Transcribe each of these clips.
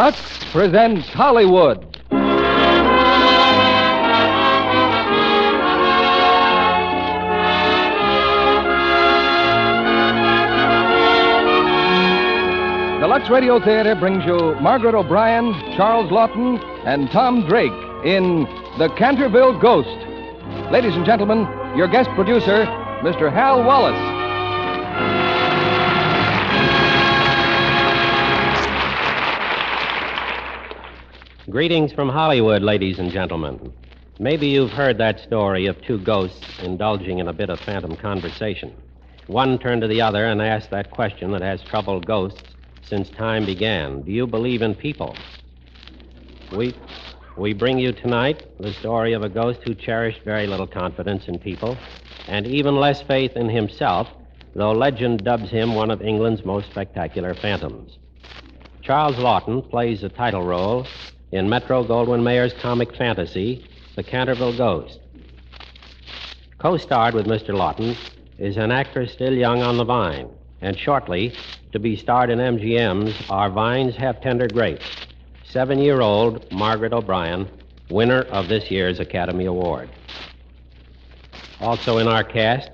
Lux presents Hollywood. The Lux Radio Theater brings you Margaret O'Brien, Charles Laughton, and Tom Drake in The Canterville Ghost. Ladies and gentlemen, your guest producer, Mr. Hal Wallace. Greetings from Hollywood, ladies and gentlemen. Maybe you've heard that story of two ghosts indulging in a bit of phantom conversation. One turned to the other and asked that question that has troubled ghosts since time began. Do you believe in people? We bring you tonight the story of a ghost who cherished very little confidence in people and even less faith in himself, though legend dubs him one of England's most spectacular phantoms. Charles Laughton plays the title role in Metro-Goldwyn-Mayer's comic fantasy, The Canterville Ghost. Co-starred with Mr. Laughton is an actress still young on the vine, and shortly to be starred in MGM's Our Vines Have Tender Grapes, 7-year-old Margaret O'Brien, winner of this year's Academy Award. Also in our cast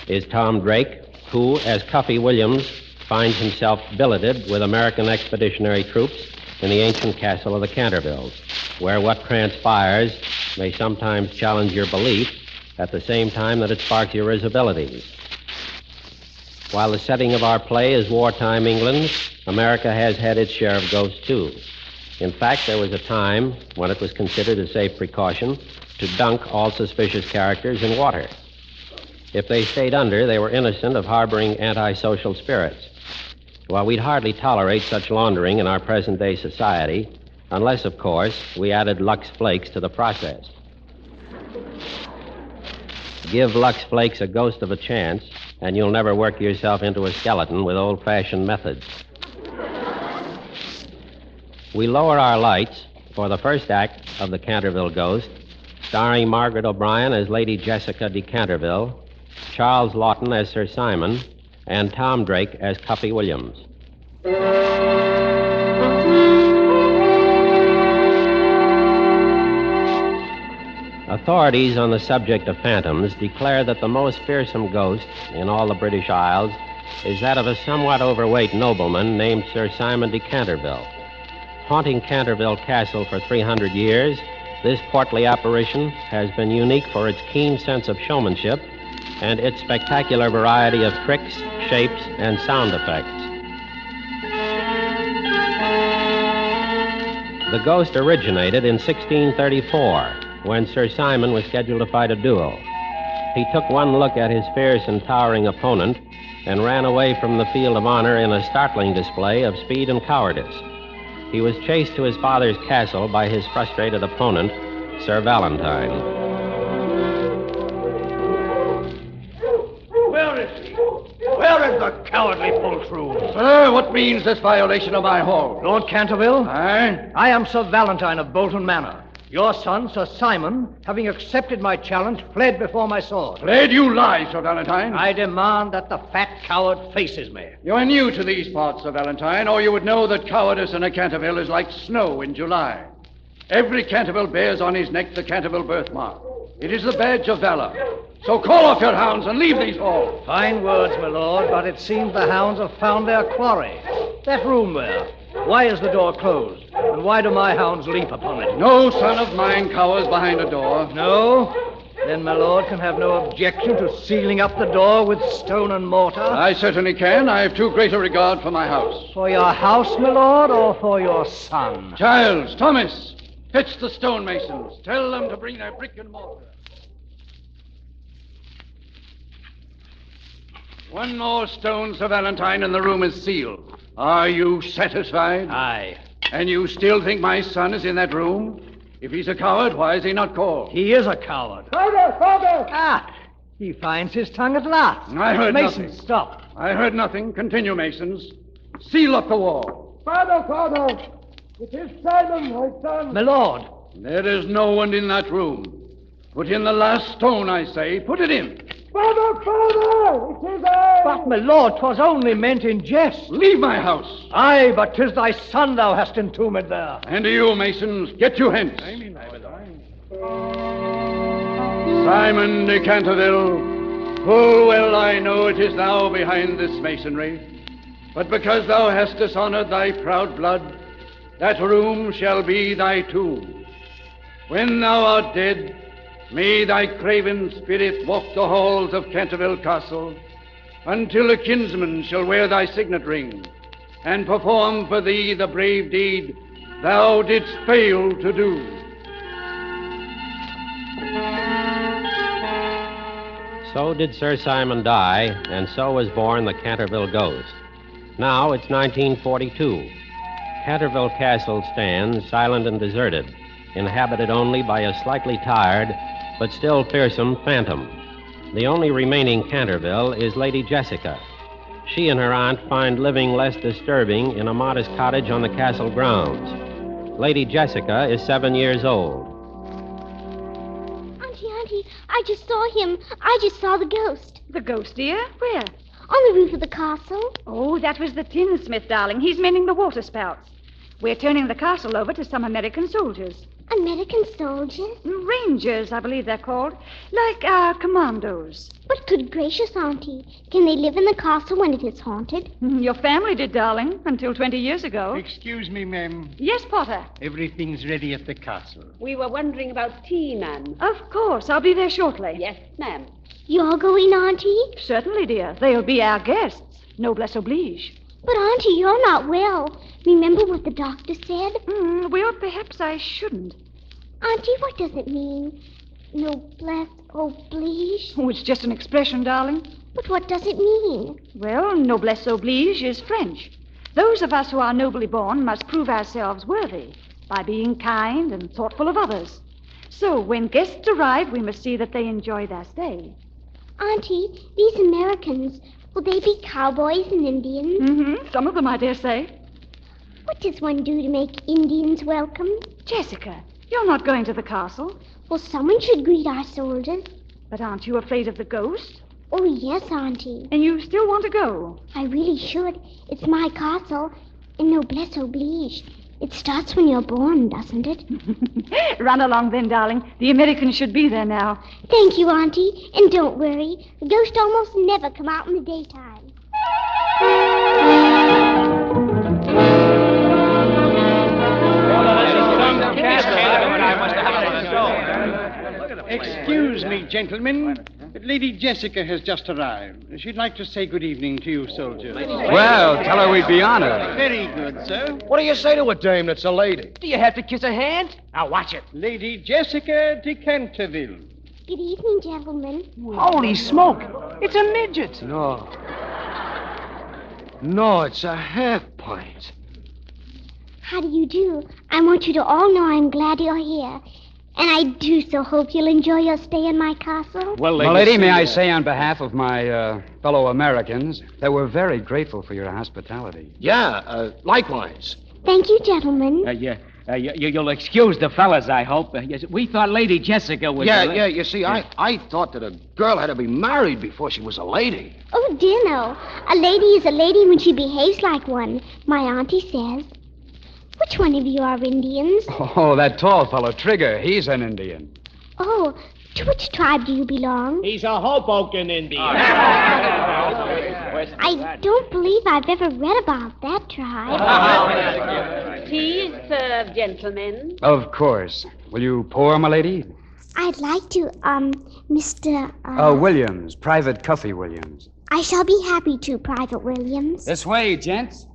is Tom Drake, who, as Cuffy Williams, finds himself billeted with American expeditionary troops in the ancient castle of the Cantervilles, where what transpires may sometimes challenge your belief at the same time that it sparks your risibilities. While the setting of our play is wartime England, America has had its share of ghosts, too. In fact, there was a time when it was considered a safe precaution to dunk all suspicious characters in water. If they stayed under, they were innocent of harboring antisocial spirits. Well, we'd hardly tolerate such laundering in our present-day society, unless, of course, we added Lux Flakes to the process. Give Lux Flakes a ghost of a chance, and you'll never work yourself into a skeleton with old-fashioned methods. We lower our lights for the first act of The Canterville Ghost, starring Margaret O'Brien as Lady Jessica de Canterville, Charles Laughton as Sir Simon, and Tom Drake as Cuffy Williams. Authorities on the subject of phantoms declare that the most fearsome ghost in all the British Isles is that of a somewhat overweight nobleman named Sir Simon de Canterville. Haunting Canterville Castle for 300 years, this portly apparition has been unique for its keen sense of showmanship and its spectacular variety of tricks, shapes, and sound effects. The ghost originated in 1634, when Sir Simon was scheduled to fight a duel. He took one look at his fierce and towering opponent and ran away from the field of honor in a startling display of speed and cowardice. He was chased to his father's castle by his frustrated opponent, Sir Valentine. Where is the cowardly poltroon? Sir, what means this violation of my hall? Lord Canterville? Aye? I am Sir Valentine of Bolton Manor. Your son, Sir Simon, having accepted my challenge, fled before my sword. Fled? You lie, Sir Valentine. I demand that the fat coward faces me. You are new to these parts, Sir Valentine, or you would know that cowardice in a Canterville is like snow in July. Every Canterville bears on his neck the Canterville birthmark. It is the badge of valor. So call off your hounds and leave these halls. Fine words, my lord, but it seems the hounds have found their quarry. That room there. Why is the door closed? And why do my hounds leap upon it? No son of mine cowers behind a door. No? Then my lord can have no objection to sealing up the door with stone and mortar? I certainly can. I have too great a regard for my house. For your house, my lord, or for your son? Giles, Thomas, fetch the stonemasons. Tell them to bring their brick and mortar. One more stone, Sir Valentine, and the room is sealed. Are you satisfied? Aye. And you still think my son is in that room? If he's a coward, why is he not called? He is a coward. Father! Father! Ah, he finds his tongue at last. I heard Mason, nothing. Stop. I heard nothing. Continue, Masons. Seal up the wall. Father! It is Simon, my son. My lord. There is no one in that room. Put in the last stone, I say. Put it in. Father! It is I! But, my lord, 'twas only meant in jest. Leave my house. Aye, but 'tis thy son thou hast entombed there. And you, masons, get you hence. Simon de Canterville, full well I know it is thou behind this masonry. But because thou hast dishonored thy proud blood, that room shall be thy tomb. When thou art dead, may thy craven spirit walk the halls of Canterville Castle until a kinsman shall wear thy signet ring and perform for thee the brave deed thou didst fail to do. So did Sir Simon die, and so was born the Canterville Ghost. Now it's 1942. Canterville Castle stands silent and deserted, inhabited only by a slightly tired but still fearsome phantom. The only remaining Canterville is Lady Jessica. She and her aunt find living less disturbing in a modest cottage on the castle grounds. Lady Jessica is 7 years old. Auntie, I just saw him. I just saw the ghost. The ghost, dear? Where? On the roof of the castle. Oh, that was the tinsmith, darling. He's mending the water spouts. We're turning the castle over to some American soldiers. American soldiers? Rangers, I believe they're called. Like our commandos. But good gracious, Auntie, can they live in the castle when it is haunted? Your family did, darling, until 20 years ago. Excuse me, ma'am. Yes, Potter. Everything's ready at the castle. We were wondering about tea, ma'am. Of course. I'll be there shortly. Yes, ma'am. You're going, Auntie? Certainly, dear. They'll be our guests. Noblesse oblige. But, Auntie, you're not well. Remember what the doctor said? Well, perhaps I shouldn't. Auntie, what does it mean? Noblesse oblige? Oh, it's just an expression, darling. But what does it mean? Well, noblesse oblige is French. Those of us who are nobly born must prove ourselves worthy by being kind and thoughtful of others. So when guests arrive, we must see that they enjoy their stay. Auntie, these Americans, will they be cowboys and Indians? Some of them, I dare say. What does one do to make Indians welcome? Jessica, you're not going to the castle. Well, someone should greet our soldiers. But aren't you afraid of the ghost? Oh, yes, Auntie. And you still want to go? I really should. It's my castle, and noblesse oblige. It starts when you're born, doesn't it? Run along then, darling. The Americans should be there now. Thank you, Auntie. And don't worry. The ghosts almost never come out in the daytime. Excuse me, gentlemen, but Lady Jessica has just arrived. She'd like to say good evening to you, soldiers. Well, tell her we'd be honored. Very good, sir. What do you say to a dame that's a lady? Do you have to kiss a hand? Now, watch it. Lady Jessica de Canterville. Good evening, gentlemen. Holy smoke. It's a midget. No, it's a half pint. How do you do? I want you to all know I'm glad you're here. And I do so hope you'll enjoy your stay in my castle. Well, lady, may I say on behalf of my fellow Americans that we're very grateful for your hospitality. Yeah, likewise. Thank you, gentlemen. You'll excuse the fellas, I hope. Yes, we thought Lady Jessica was... Yeah, you see, I thought that a girl had to be married before she was a lady. Oh, dear no. A lady is a lady when she behaves like one, my auntie says. Which one of you are Indians? Oh, that tall fellow, Trigger, he's an Indian. Oh, to which tribe do you belong? He's a Hoboken Indian. I don't believe I've ever read about that tribe. Tea is served, gentlemen. Of course. Will you pour, my lady? I'd like to, Mr. Williams, Private Cuffy Williams. I shall be happy to, Private Williams. This way, gents.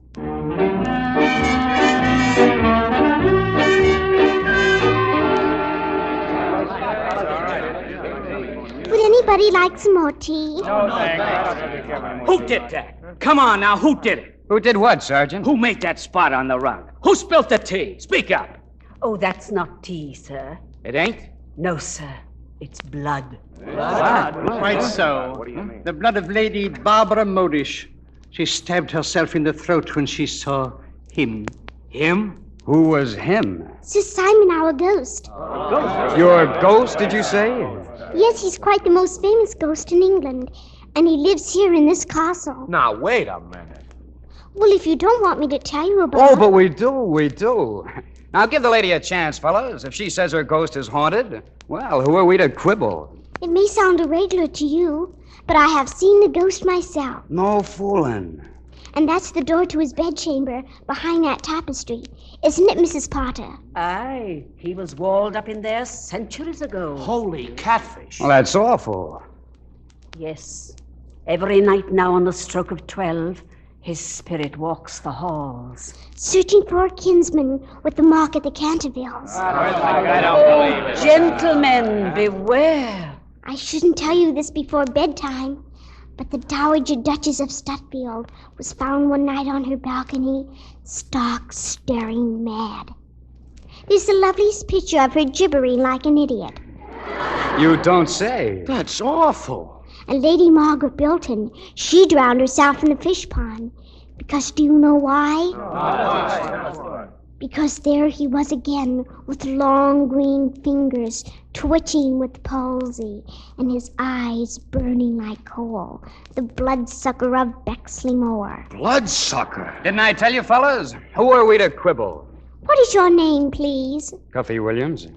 Would anybody like some more tea? Who did that? Come on now, who did it? Who did what, Sergeant? Who made that spot on the rug? Who spilt the tea? Speak up. Oh, that's not tea, sir. It ain't? No, sir. It's blood. Quite so. The blood of Lady Barbara Modish. She stabbed herself in the throat when she saw him. Him? Who was him? Sir Simon, our ghost. Your ghost, did you say? Yes, he's quite the most famous ghost in England. And he lives here in this castle. Now, wait a minute. Well, if you don't want me to tell you about Oh, but we do. Now, give the lady a chance, fellas. If she says her ghost is haunted, well, who are we to quibble? It may sound irregular to you, but I have seen the ghost myself. No fooling. And that's the door to his bedchamber behind that tapestry. Isn't it, Mrs. Potter? Aye, he was walled up in there centuries ago. Holy catfish. Well, that's awful. Yes. Every night now on the stroke of 12, his spirit walks the halls. Searching for a kinsman with the mark at the Cantervilles. I don't believe it. Gentlemen, beware. I shouldn't tell you this before bedtime, but the Dowager Duchess of Stutfield was found one night on her balcony, stark, staring mad. There's the loveliest picture of her gibbering like an idiot. You don't say. That's awful. And Lady Margaret Bilton, she drowned herself in the fish pond. Because do you know why? Because there he was again, with long green fingers, twitching with palsy, and his eyes burning like coal. The bloodsucker of Bexley Moor. Bloodsucker? Didn't I tell you, fellas? Who are we to quibble? What is your name, please? Cuffy Williams.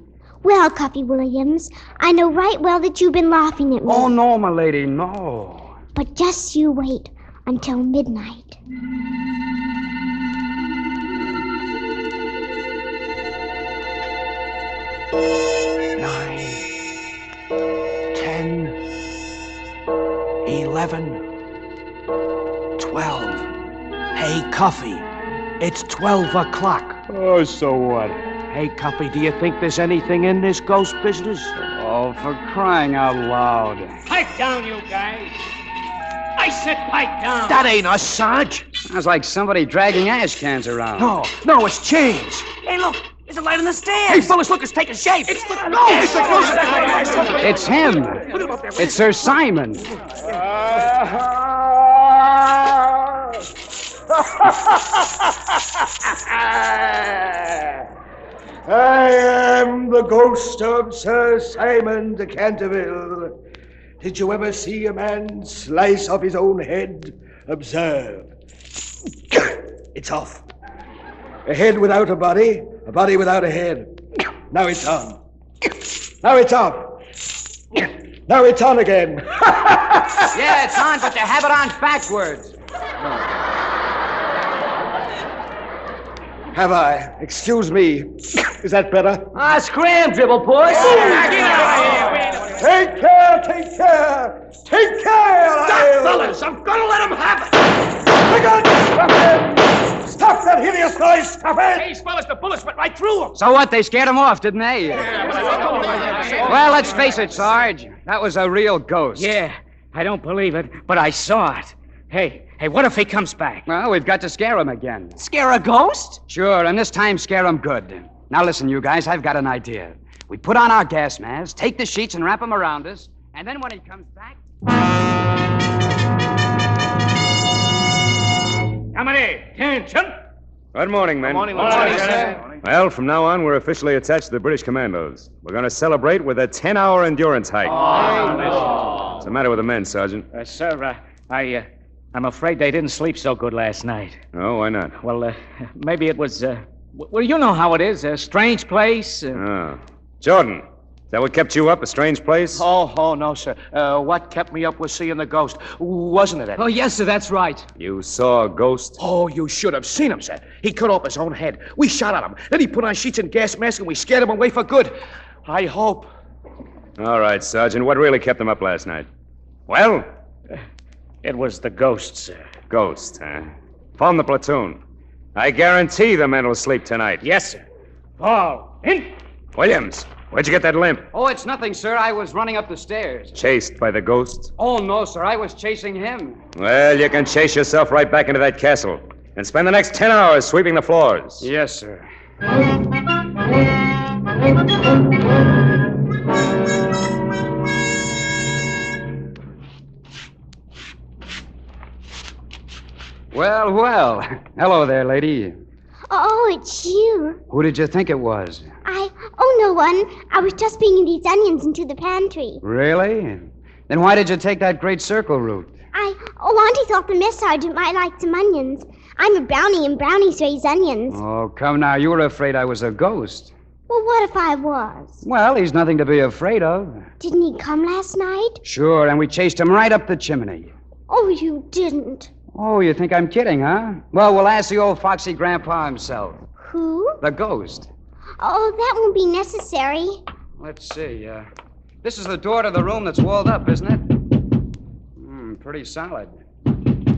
Well, Cuffy Williams, I know right well that you've been laughing at me. Oh, no, my lady, no. But just you wait until midnight. Nine, 10, 11, 12. Hey, Cuffy, it's 12 o'clock. Oh, so what? Hey, Cuffy, do you think there's anything in this ghost business? Oh, for crying out loud. Pipe down, you guys. I said pipe down. That ain't us, Sarge. Sounds like somebody dragging ash cans around. No, it's change. Hey, look. There's a light on the stairs. Hey, fellas, look, it's taking shape. It's the ghost. It's him. It's Sir Simon. I am the ghost of Sir Simon de Canterville. Did you ever see a man slice off his own head? Observe. It's off. A head without a body without a head. Now it's on. Now it's off. Now it's on again. Yeah, it's on, but they have it on backwards. Have I? Excuse me. Is that better? Scram, dribble puss. Take care, take care. Take care, Stop, fellas. I'm gonna let him have it. Stop it. Stop that hideous noise. Stop it. Hey, fellas, the bullets went right through him. So what? They scared him off, didn't they? Well, let's face it, Sarge. That was a real ghost. Yeah, I don't believe it, but I saw it. Hey, what if he comes back? Well, we've got to scare him again. Scare a ghost? Sure, and this time scare him good. Now listen, you guys, I've got an idea. We put on our gas masks, take the sheets and wrap them around us, and then when he comes back... Company, attention. Good morning, men. Good morning, sir. Well, from now on, we're officially attached to the British Commandos. We're going to celebrate with a 10-hour endurance hike. What's the matter with the men, Sergeant? Sir, I'm afraid they didn't sleep so good last night. Oh, why not? Well, maybe it was, well, you know how it is, a strange place. Jordan, is that what kept you up, a strange place? Oh, no, sir. What kept me up was seeing the ghost. Wasn't it, Eddie? Oh, yes, sir, that's right. You saw a ghost? Oh, you should have seen him, sir. He cut off his own head. We shot at him. Then he put on sheets and gas masks, and we scared him away for good. I hope. All right, Sergeant. What really kept them up last night? Well? It was the ghost, sir. Ghost, huh? Phone the platoon. I guarantee the men will sleep tonight. Yes, sir. Fall in. Williams, where'd you get that limp? Oh, it's nothing, sir. I was running up the stairs. Chased by the ghost? Oh, no, sir. I was chasing him. Well, you can chase yourself right back into that castle and spend the next 10 hours sweeping the floors. Yes, sir. Well. Hello there, lady. Oh, it's you. Who did you think it was? Oh, no one. I was just bringing these onions into the pantry. Really? Then why did you take that great circle route? Auntie thought the mess sergeant might like some onions. I'm a brownie, and brownies raise onions. Oh, come now. You were afraid I was a ghost. Well, what if I was? Well, he's nothing to be afraid of. Didn't he come last night? Sure, and we chased him right up the chimney. Oh, you didn't. Oh, you think I'm kidding, huh? Well, we'll ask the old foxy grandpa himself. Who? The ghost. Oh, that won't be necessary. Let's see. This is the door to the room that's walled up, isn't it? Pretty solid.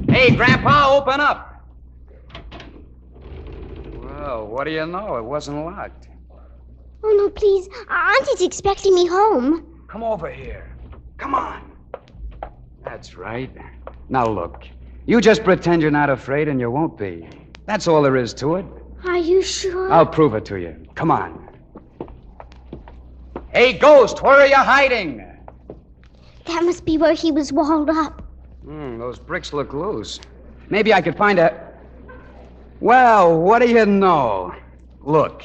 Hey, Grandpa, open up. Well, what do you know? It wasn't locked. Oh, no, please. Auntie's expecting me home. Come over here. Come on. That's right. Now, look. You just pretend you're not afraid and you won't be. That's all there is to it. Are you sure? I'll prove it to you. Come on. Hey, Ghost, where are you hiding? That must be where he was walled up. Those bricks look loose. Maybe I could find a... Well, what do you know? Look.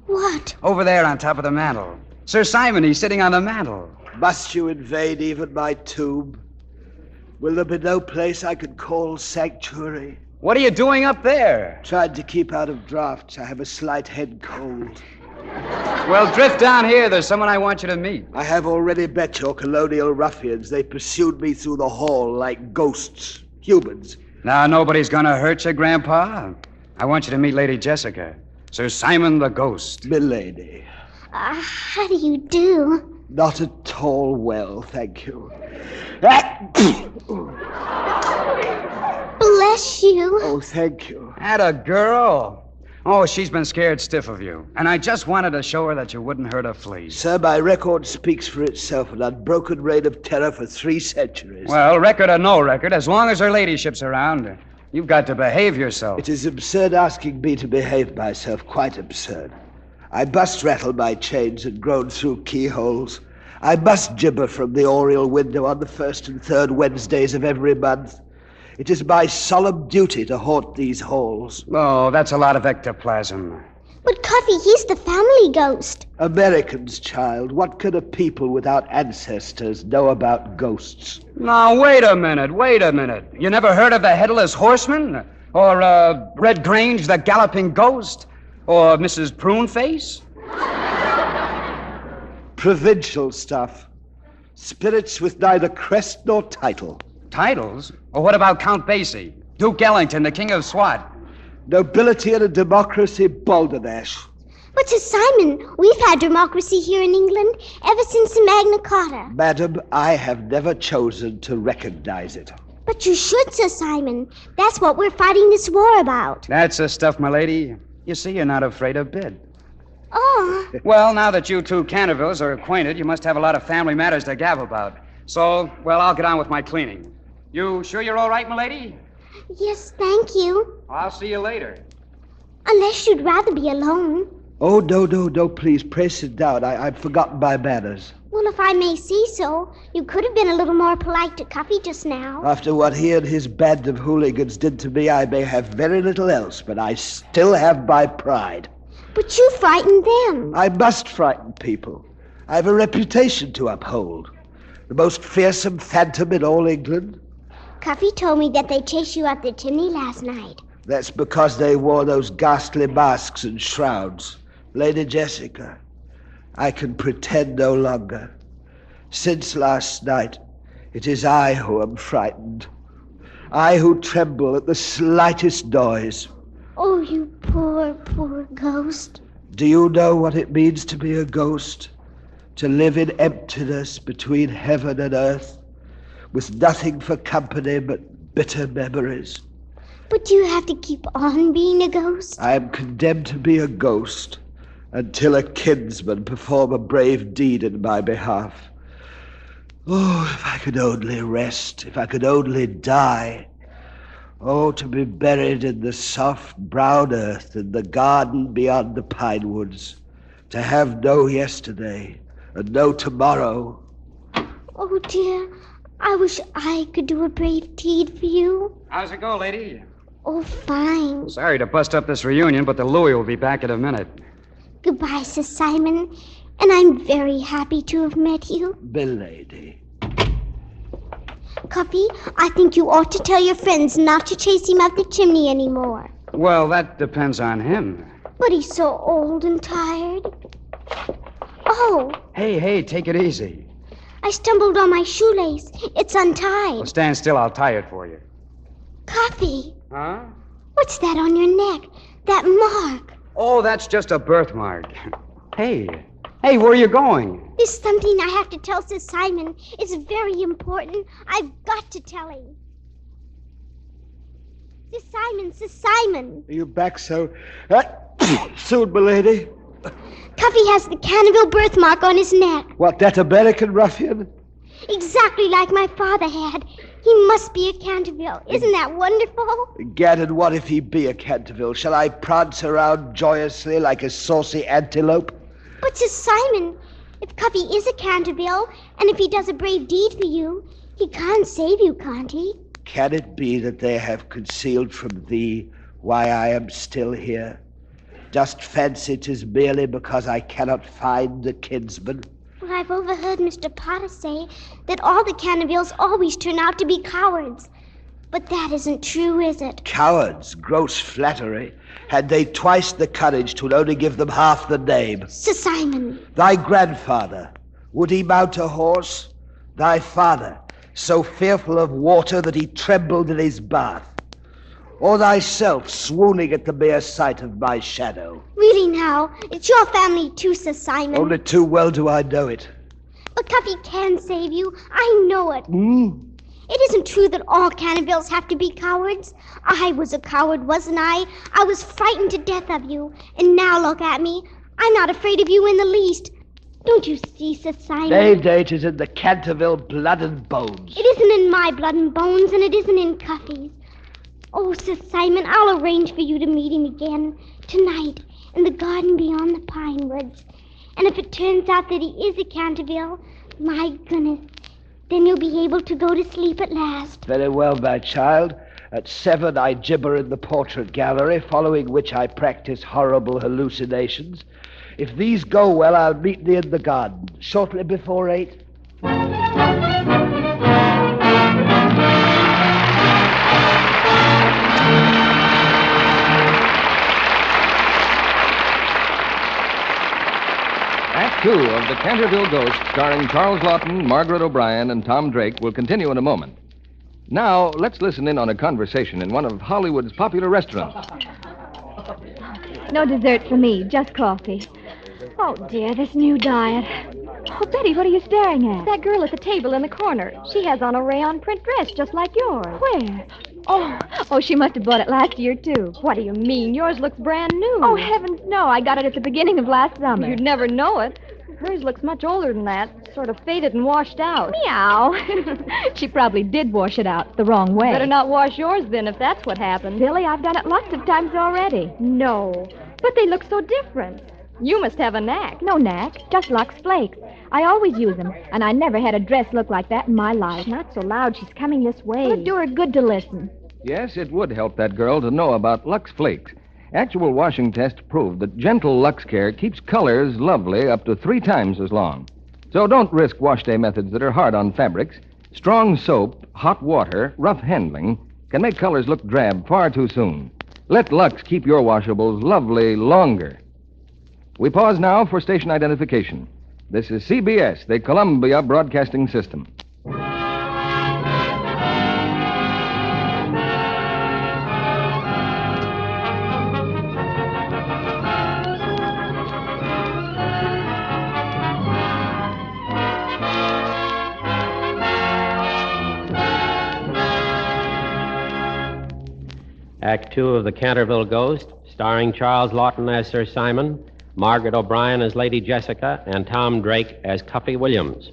What? Over there on top of the mantel. Sir Simon, he's sitting on the mantel. Must you invade even my tomb? Will there be no place I could call sanctuary? What are you doing up there? Tried to keep out of drafts. I have a slight head cold. Well, drift down here. There's someone I want you to meet. I have already met your colonial ruffians. They pursued me through the hall like ghosts. Humans. Now, nobody's gonna hurt you, Grandpa. I want you to meet Lady Jessica. Sir Simon the Ghost. Milady. How do you do? Not at all well, thank you. Bless you. Oh, thank you. Atta girl. Oh, she's been scared stiff of you. And I just wanted to show her that you wouldn't hurt a flea. Sir, my record speaks for itself. An unbroken reign of terror for 3 centuries. Well, record or no record, as long as her ladyship's around, you've got to behave yourself. It is absurd asking me to behave myself. Quite absurd. I must rattle my chains and groan through keyholes. I must gibber from the oriel window on the 1st and 3rd Wednesdays of every month. It is my solemn duty to haunt these halls. Oh, that's a lot of ectoplasm. But, Cuffy, he's the family ghost. Americans, child. What could a people without ancestors know about ghosts? Now, wait a minute. You never heard of the Headless Horseman? Or, Red Grange, the Galloping Ghost? Or Mrs. Pruneface? Provincial stuff. Spirits with neither crest nor title. Titles? Or what about Count Basie? Duke Ellington, the King of Swat? Nobility and a democracy, balderdash. But, Sir Simon, we've had democracy here in England ever since the Magna Carta. Madam, I have never chosen to recognize it. But you should, Sir Simon. That's what we're fighting this war about. That's the stuff, my lady. You see, you're not afraid a bit. Oh. Well, now that you two Cantervilles are acquainted, you must have a lot of family matters to gab about. So, well, I'll get on with my cleaning. You sure you're all right, milady? Yes, thank you. I'll see you later. Unless you'd rather be alone. Oh, no, please. Pray sit down. I've forgotten my manners. Well, if I may say so, you could have been a little more polite to Cuffy just now. After what he and his band of hooligans did to me, I may have very little else, but I still have my pride. But you frightened them. I must frighten people. I have a reputation to uphold. The most fearsome phantom in all England. Cuffy told me that they chased you up the chimney last night. That's because they wore those ghastly masks and shrouds. Lady Jessica, I can pretend no longer. Since last night, it is I who am frightened. I who tremble at the slightest noise. Oh, you poor, poor ghost. Do you know what it means to be a ghost? To live in emptiness between heaven and earth, with nothing for company but bitter memories. But you have to keep on being a ghost. I am condemned to be a ghost until a kinsman perform a brave deed in my behalf. Oh, if I could only rest, if I could only die. Oh, to be buried in the soft brown earth in the garden beyond the pine woods. To have no yesterday and no tomorrow. Oh, dear. I wish I could do a brave deed for you. How's it go, lady? Oh, fine. Sorry to bust up this reunion, but the Louie will be back in a minute. Goodbye, Sir Simon. And I'm very happy to have met you. Milady. Cuffy, I think you ought to tell your friends not to chase him up the chimney anymore. Well, that depends on him. But he's so old and tired. Oh, Hey, take it easy. I stumbled on my shoelace. It's untied. Well, stand still. I'll tie it for you. Cuffy, Huh? what's that on your neck? That mark. Oh, that's just a birthmark. Hey, where are you going? There's something I have to tell Sir Simon. It's very important. I've got to tell him. Sir Simon. Are you back so soon, milady? Cuffy has the Canterville birthmark on his neck. What, that American ruffian? Exactly like my father had. He must be a Canterville. Isn't that wonderful? Gad, and what if he be a Canterville? Shall I prance around joyously like a saucy antelope? But Sir Simon, if Cuffy is a Canterville, and if he does a brave deed for you, he can't save you, can't he? Can it be that they have concealed from thee why I am still here? Dost fancy 'tis merely because I cannot find the kinsman? Well, I've overheard Mr. Potter say that all the Cantervilles always turn out to be cowards. But that isn't true, is it? Cowards, gross flattery. Had they twice the courage, 'twould only give them half the name. Sir Simon. Thy grandfather, would he mount a horse? Thy father, so fearful of water that he trembled in his bath? Or thyself, swooning at the mere sight of my shadow? Really now, it's your family too, Sir Simon. Only too well do I know it. But Cuffy can save you. I know it. It isn't true that all Cantervilles have to be cowards. I was a coward, wasn't I? I was frightened to death of you. And now look at me. I'm not afraid of you in the least. Don't you see, Sir Simon? Nay, 'tis in the Canterville blood and bones. It isn't in my blood and bones, and it isn't in Cuffy's. Oh, Sir Simon, I'll arrange for you to meet him again tonight in the garden beyond the pine woods. And if it turns out that he is a Canterville, my goodness, then you'll be able to go to sleep at last. Very well, my child. At 7, I gibber in the portrait gallery, following which I practice horrible hallucinations. If these go well, I'll meet thee in the garden, shortly before 8. Act 2 of The Canterville Ghost, starring Charles Laughton, Margaret O'Brien, and Tom Drake, will continue in a moment. Now, let's listen in on a conversation in one of Hollywood's popular restaurants. No dessert for me, just coffee. Oh, dear, this new diet. Oh, Betty, what are you staring at? That girl at the table in the corner. She has on a rayon print dress just like yours. Where? Oh, she must have bought it last year, too. What do you mean? Yours looks brand new. Oh, heavens, no. I got it at the beginning of last summer. You'd never know it. Hers looks much older than that. Sort of faded and washed out. Meow. She probably did wash it out the wrong way. Better not wash yours, then, if that's what happened. Billy, I've done it lots of times already. No. But they look so different. You must have a knack. No knack, just Lux Flakes. I always use them, and I never had a dress look like that in my life. Not so loud. She's coming this way. It'd do her good to listen. Yes, it would help that girl to know about Lux Flakes. Actual washing tests prove that gentle Lux Care keeps colors lovely up to 3 times as long. So don't risk wash day methods that are hard on fabrics. Strong soap, hot water, rough handling can make colors look drab far too soon. Let Lux keep your washables lovely longer. We pause now for station identification. This is CBS, the Columbia Broadcasting System. Act 2 of The Canterville Ghost, starring Charles Laughton as Sir Simon, Margaret O'Brien as Lady Jessica, and Tom Drake as Cuffy Williams.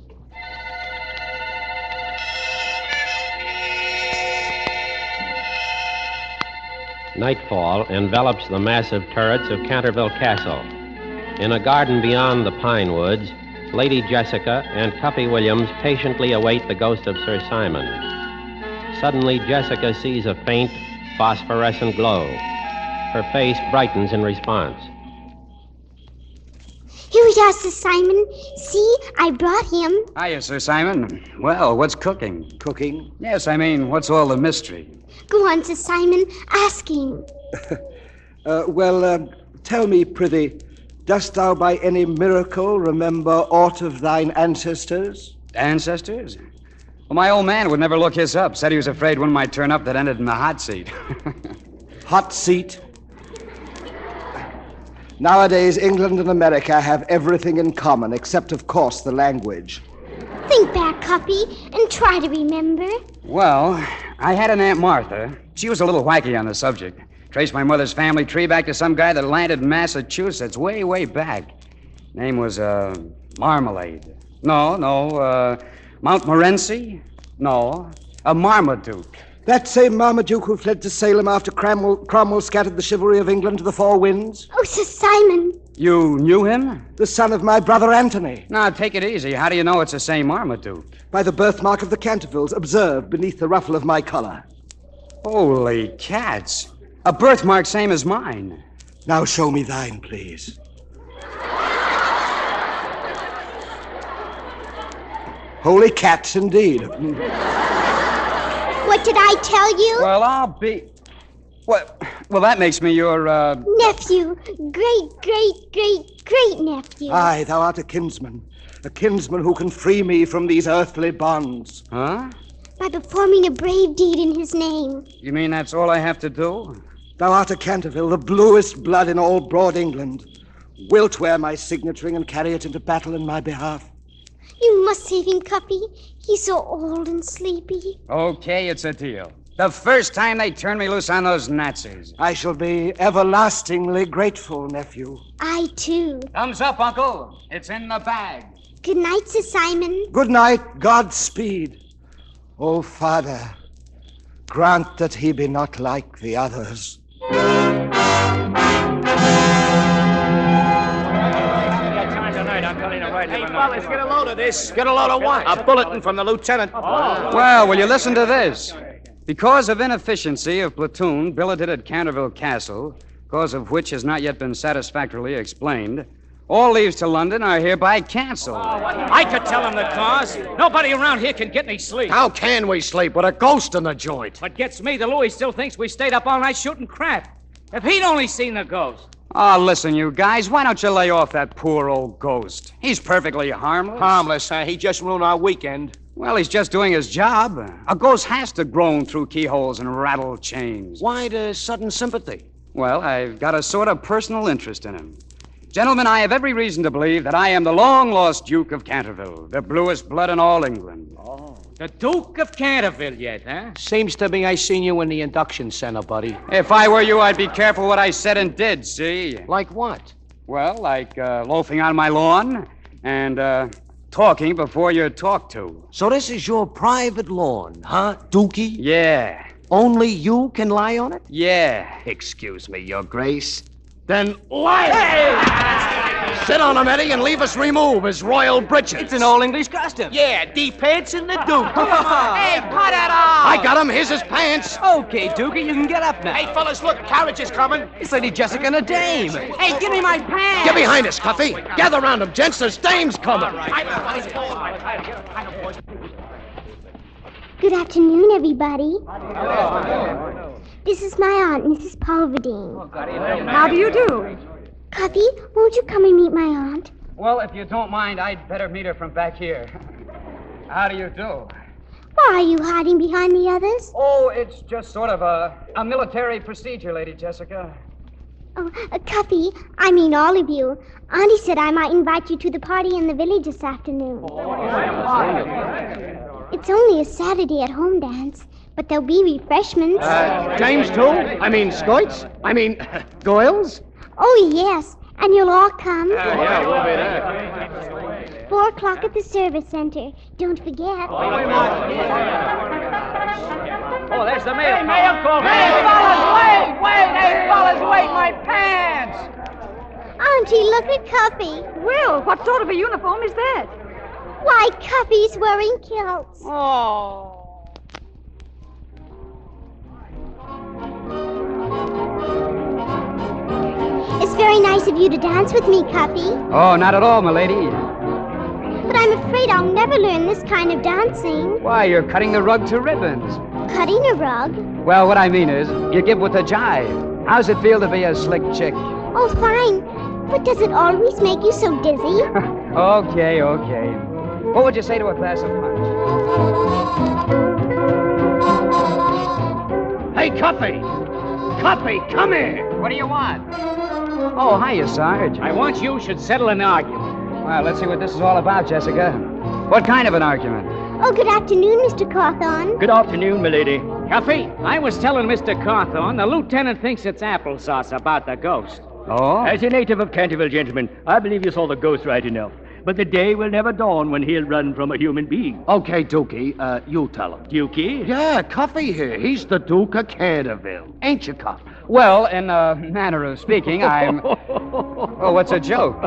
Nightfall envelops the massive turrets of Canterville Castle. In a garden beyond the pine woods, Lady Jessica and Cuffy Williams patiently await the ghost of Sir Simon. Suddenly, Jessica sees a faint, phosphorescent glow. Her face brightens in response. Here we are, Sir Simon. See, I brought him. Hiya, Sir Simon. Well, what's cooking? Cooking? Yes, I mean, what's all the mystery? Go on, Sir Simon. Ask him. Tell me, prithee, dost thou by any miracle remember aught of thine ancestors? Ancestors? Well, my old man would never look his up. Said he was afraid one might turn up that ended in the hot seat. Hot seat? Nowadays, England and America have everything in common, except, of course, the language. Think back, Cuppy, and try to remember. Well, I had an Aunt Martha. She was a little wacky on the subject. Traced my mother's family tree back to some guy that landed in Massachusetts way, way back. Name was, Marmalade. No, Montmorency? No, a Marmaduke. That same Marmaduke who fled to Salem after Cromwell scattered the chivalry of England to the four winds? Oh, Sir Simon. You knew him? The son of my brother Anthony. Now, take it easy. How do you know it's the same Marmaduke? By the birthmark of the Cantervilles, observed beneath the ruffle of my collar. Holy cats. A birthmark same as mine. Now show me thine, please. Holy cats, indeed. What did I tell you? Well, I'll be... What? Well, that makes me your, Nephew. Great nephew. Aye, thou art a kinsman who can free me from these earthly bonds. Huh? By performing a brave deed in his name. You mean that's all I have to do? Thou art a Canterville, the bluest blood in all broad England. Wilt wear my signet ring and carry it into battle in my behalf? You must save him, Cuppy. He's so old and sleepy. Okay, it's a deal. The first time they turn me loose on those Nazis. I shall be everlastingly grateful, nephew. I, too. Thumbs up, Uncle. It's in the bag. Good night, Sir Simon. Good night, Godspeed. Oh, Father, grant that he be not like the others. Hey, fellas, get a load of this. Get a load of what? A bulletin from the lieutenant. Well, will you listen to this? Because of inefficiency of platoon billeted at Canterville Castle, cause of which has not yet been satisfactorily explained, all leaves to London are hereby canceled. I could tell him the cause. Nobody around here can get any sleep. How can we sleep with a ghost in the joint? What gets me, the Louis still thinks we stayed up all night shooting crap. If he'd only seen the ghost. Oh, listen, you guys, why don't you lay off that poor old ghost? He's perfectly harmless. Harmless, huh? He just ruined our weekend. Well, he's just doing his job. A ghost has to groan through keyholes and rattle chains. Why the sudden sympathy? Well, I've got a sort of personal interest in him. Gentlemen, I have every reason to believe that I am the long-lost Duke of Canterville, the bluest blood in all England. Oh, the Duke of Canterville yet, huh? Seems to me I seen you in the induction center, buddy. If I were you, I'd be careful what I said and did, see? Like what? Well, like loafing on my lawn and talking before you're talked to. So this is your private lawn, huh, Dookie? Yeah. Only you can lie on it? Yeah. Excuse me, Your Grace. Then lie! Hey! Sit on him, Eddie, and leave us remove his royal breeches. It's an all English costume. Yeah, the pants and the Duke. Hey, put it on! I got him. Here's his pants. Okay, Dookie, you can get up now. Hey, fellas, look, carriage is coming. It's Lady Jessica and a dame. Hey, give me my pants. Get behind us, Cuffy. Gather around him, gents. There's dames coming. Good afternoon, everybody. This is my aunt, Mrs. Pulverdine. How do you do? Cuffy, won't you come and meet my aunt? Well, if you don't mind, I'd better meet her from back here. How do you do? Why are you hiding behind the others? Oh, it's just sort of a military procedure, Lady Jessica. Oh, Cuffy, I mean all of you. Auntie said I might invite you to the party in the village this afternoon. It's only a Saturday at home dance, but there'll be refreshments. James, too? I mean, Scoits? I mean, Goyles? Oh, yes, and you'll all come. Yeah, we'll be there. 4 o'clock at the service center. Don't forget. Oh, there's the mail call. Hey, fellas, wait! Hey, fellas, wait, my pants! Auntie, look at Cuffy. Well, what sort of a uniform is that? Why, Cuffy's wearing kilts. Oh. very nice of you to dance with me, Cuffy. Oh, not at all, milady. But I'm afraid I'll never learn this kind of dancing. Why, you're cutting the rug to ribbons. Cutting a rug? Well, what I mean is, you give with a jive. How's it feel to be a slick chick? Oh, fine. But does it always make you so dizzy? Okay. What would you say to a glass of punch? Hey, Cuffy! Cuffy, come here! What do you want? Oh, hiya, Sarge. I want you should settle an argument. Well, let's see what this is all about, Jessica. What kind of an argument? Oh, good afternoon, Mr. Cawthorn. Good afternoon, milady. Cuffy, I was telling Mr. Cawthorn the lieutenant thinks it's applesauce about the ghost. Oh? As a native of Canterville, gentlemen, I believe you saw the ghost right enough. But the day will never dawn when he'll run from a human being. Okay, Dookie, you tell him. Dukey? Yeah, Cuffy here. He's the Duke of Canterville. Ain't you, Cuff? Well, in a manner of speaking, I'm... Oh, what's a joke?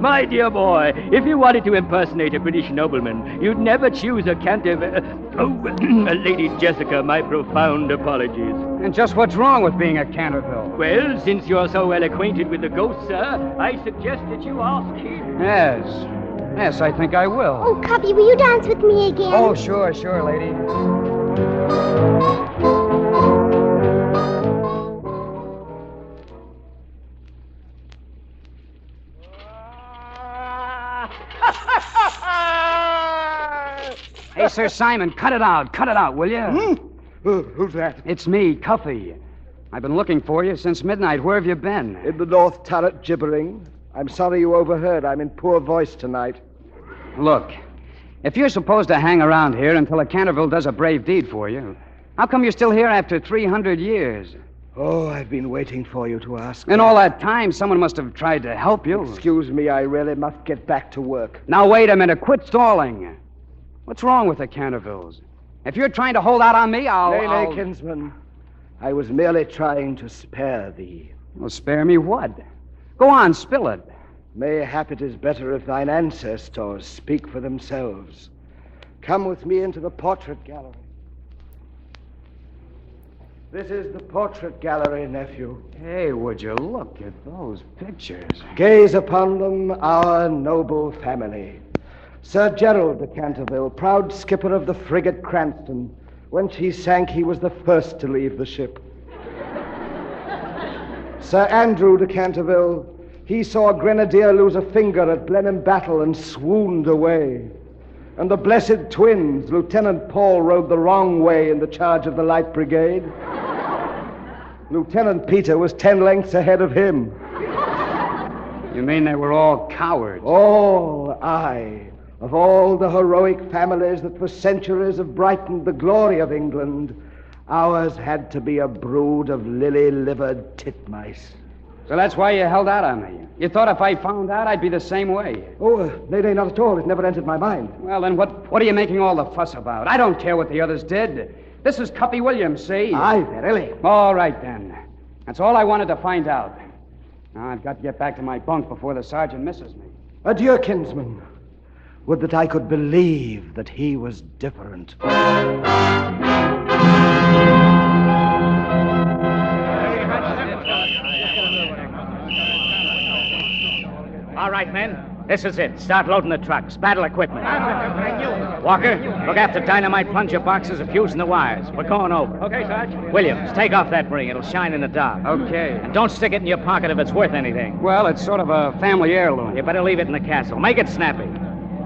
My dear boy, if you wanted to impersonate a British nobleman, you'd never choose a Canterville... Lady Jessica, my profound apologies. And just what's wrong with being a Canterville? Well, since you're so well acquainted with the ghost, sir, I suggest that you ask him. Yes, I think I will. Oh, Cuffy, will you dance with me again? Oh, sure, lady. Hey, Sir Simon, cut it out, will you? Who's that? It's me, Cuffy. I've been looking for you since midnight. Where have you been? In the North Turret, gibbering. I'm sorry you overheard. I'm in poor voice tonight. Look, if you're supposed to hang around here until a Canterville does a brave deed for you, how come you're still here after 300 years? Oh, I've been waiting for you to ask. In all that time, someone must have tried to help you. Excuse me, I really must get back to work. Now, wait a minute. Quit stalling. What's wrong with the Cantervilles? If you're trying to hold out on me, Nay, kinsman. I was merely trying to spare thee. Well, spare me what? Go on, spill it. Mayhap it is better if thine ancestors speak for themselves. Come with me into the portrait gallery. This is the portrait gallery, nephew. Hey, would you look at those pictures? Gaze upon them, our noble family. Sir Gerald de Canterville, proud skipper of the frigate Cranston. When she sank, he was the first to leave the ship. Sir Andrew de Canterville, he saw a grenadier lose a finger at Blenheim battle and swooned away. And the blessed twins, Lieutenant Paul rode the wrong way in the charge of the Light Brigade. Lieutenant Peter was 10 lengths ahead of him. You mean they were all cowards? All, aye. Of all the heroic families that for centuries have brightened the glory of England, ours had to be a brood of lily-livered titmice. So that's why you held out on me. You thought if I found out, I'd be the same way. Oh, nay, not at all. It never entered my mind. Well, then what are you making all the fuss about? I don't care what the others did. This is Cuffy Williams, see? Aye, verily. All right, then. That's all I wanted to find out. Now, I've got to get back to my bunk before the sergeant misses me. Adieu, kinsman. Would that I could believe that he was different. All right, men. This is it. Start loading the trucks. Battle equipment. Walker, look after dynamite plunger boxes and fusing the wires. We're going over. Okay, Sarge. Williams, take off that ring. It'll shine in the dark. Okay. And don't stick it in your pocket if it's worth anything. Well, it's sort of a family heirloom. You better leave it in the castle. Make it snappy.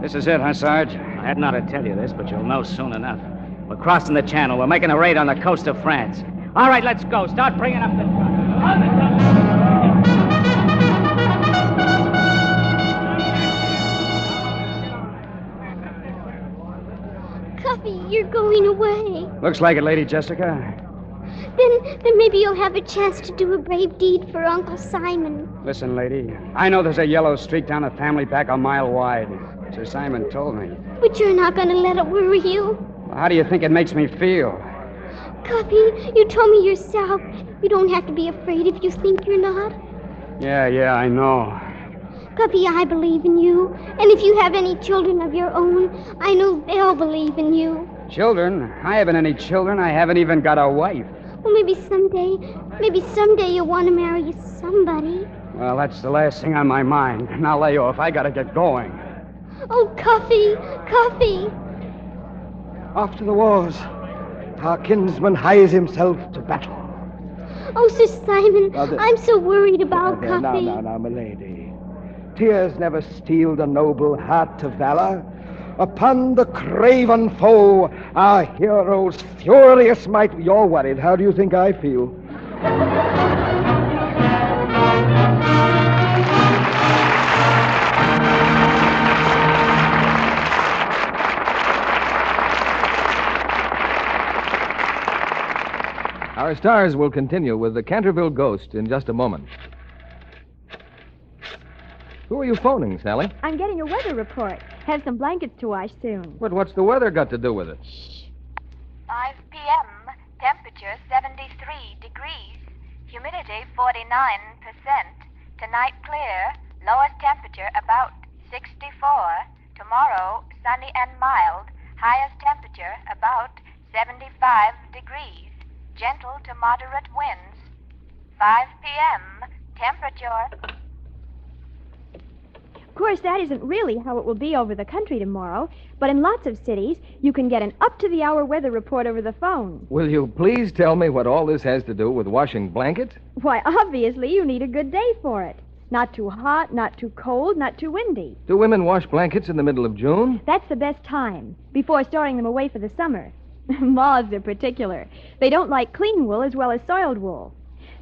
This is it, huh, Sarge? I hadn't ought to tell you this, but you'll know soon enough. We're crossing the channel. We're making a raid on the coast of France. All right, let's go. Start bringing up the trucks. Cuffy, you're going away. Looks like it, Lady Jessica. Then maybe you'll have a chance to do a brave deed for Uncle Simon. Listen, lady, I know there's a yellow streak down the family back a mile wide. Sir Simon told me. But you're not going to let it worry you. How do you think it makes me feel? Cuffy, you told me yourself. You don't have to be afraid if you think you're not. Yeah, I know. Cuffy, I believe in you. And if you have any children of your own, I know they'll believe in you. Children? I haven't any children. I haven't even got a wife. Well, maybe someday you'll want to marry somebody. Well, that's the last thing on my mind. Now lay off. I gotta get going. Oh, Cuffy, Cuffy. After the wars, our kinsman hies himself to battle. Oh, Sir Simon, I'm so worried about Cuffy. Now, milady. Tears never steeled a noble heart to valor. Upon the craven foe, our hero's furious might. You're worried. How do you think I feel? Our stars will continue with the Canterville Ghost in just a moment. Who are you phoning, Sally? I'm getting a weather report. Have some blankets to wash soon. But what's the weather got to do with it? 5 p.m., temperature 73 degrees, humidity 49%. Tonight clear, lowest temperature about 64. Tomorrow sunny and mild, highest temperature about 75 degrees. Gentle to moderate winds. 5 p.m., temperature. Of course, that isn't really how it will be over the country tomorrow, but in lots of cities, you can get an up-to-the-hour weather report over the phone. Will you please tell me what all this has to do with washing blankets? Why, obviously, you need a good day for it. Not too hot, not too cold, not too windy. Do women wash blankets in the middle of June? That's the best time, before storing them away for the summer. Moths are particular. They don't like clean wool as well as soiled wool.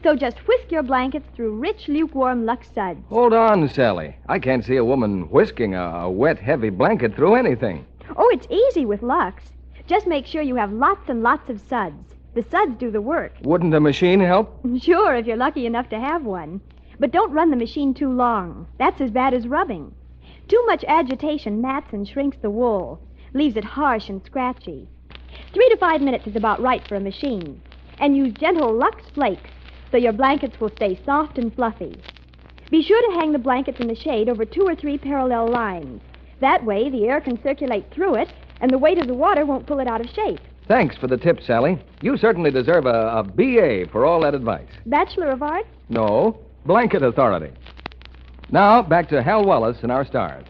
So just whisk your blankets through rich, lukewarm Lux suds. Hold on, Sally. I can't see a woman whisking a wet, heavy blanket through anything. Oh, it's easy with Lux. Just make sure you have lots and lots of suds. The suds do the work. Wouldn't a machine help? Sure, if you're lucky enough to have one. But don't run the machine too long. That's as bad as rubbing. Too much agitation mats and shrinks the wool, leaves it harsh and scratchy. 3 to 5 minutes is about right for a machine. And use gentle Lux flakes so your blankets will stay soft and fluffy. Be sure to hang the blankets in the shade over 2 or 3 parallel lines. That way, the air can circulate through it, and the weight of the water won't pull it out of shape. Thanks for the tip, Sally. You certainly deserve a B.A. for all that advice. Bachelor of Arts? No, blanket authority. Now, back to Hal Wallace and our stars.